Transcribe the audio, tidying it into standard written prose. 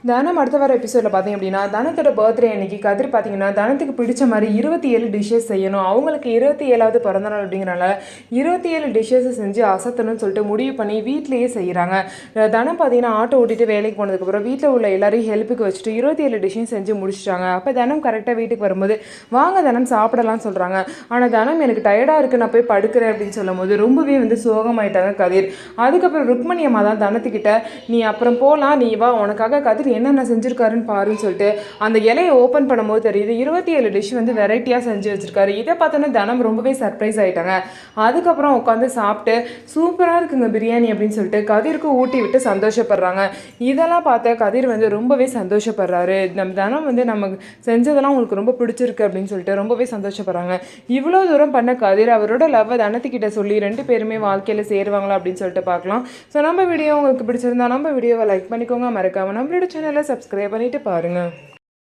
தனம் அடுத்த வர எபிசோடில் பார்த்தீங்க அப்படின்னா தனத்தோட பர்த்டே அன்னைக்கு கதிர் பார்த்தீங்கன்னா தனத்துக்கு பிடிச்ச மாதிரி 27 டிஷ்ஷஸ் செய்யணும். அவங்களுக்கு 27வது பிறந்தநாள் அப்படிங்கிறனால 27 டிஷ்ஷஸை செஞ்சு அசத்தணும்னு சொல்லிட்டு முடிவு பண்ணி வீட்டிலேயே செய்கிறாங்க. தனம் பார்த்தீங்கன்னா ஆட்டோ ஓட்டிட்டு வேலைக்கு போனதுக்கப்புறம் வீட்டில் உள்ள எல்லாரையும் ஹெல்ப்புக்கு வச்சுட்டு 27 டிஷ்ஷையும் செஞ்சு முடிச்சிட்டாங்க. அப்போ தனம் கரெக்டாக வீட்டுக்கு வரும்போது வாங்க தனம் சாப்பிடலாம்னு சொல்கிறாங்க. ஆனால் தனம் எனக்கு டயர்டாக இருக்குது, நான் போய் படுக்கிறேன் அப்படின்னு சொல்லும் போது ரொம்பவே சோகமாயிட்டாங்க கதிர். அதுக்கப்புறம் ருக்மணி அம்மா தான் தனத்துக்கிட்ட நீ அப்புறம் போகலாம், நீ வா, உனக்காக கதிர் என்னென்ன செஞ்சுருக்காருன்னு பாருன்னு சொல்லிட்டு அந்த இலையை ஓப்பன் பண்ணும்போது தெரியுது 27 டிஷ் வெரைட்டியாக செஞ்சு வச்சுருக்காரு. இதை பார்த்தோன்னா தனம் ரொம்பவே சர்ப்ரைஸ் ஆகிட்டாங்க. அதுக்கப்புறம் உட்காந்து சாப்பிட்டு சூப்பராக இருக்குங்க பிரியாணி அப்படின்னு சொல்லிட்டு கதிருக்கு ஊட்டி விட்டு சந்தோஷப்படுறாங்க. இதெல்லாம் பார்த்த கதிர் ரொம்பவே சந்தோஷப்படுறாரு. நம்ம தனம் நமக்கு செஞ்சதெல்லாம் உங்களுக்கு ரொம்ப பிடிச்சிருக்கு அப்படின்னு சொல்லிட்டு ரொம்பவே சந்தோஷப்படுறாங்க. இவ்வளோ தூரம் பண்ண கதிர் அவரோட லவ் தனத்துக்கிட்ட சொல்லி 2 பேருமே வாழ்க்கையில் சேருவாங்களா அப்படின்னு சொல்லிட்டு பார்க்கலாம். ஸோ நம்ம வீடியோ உங்களுக்கு பிடிச்சிருந்தா நம்ம வீடியோவை லைக் பண்ணிக்கோங்க, மறக்காமல் நம்மளோட சேனலை சப்ஸ்கிரைப் பண்ணிட்டு பாருங்கள்.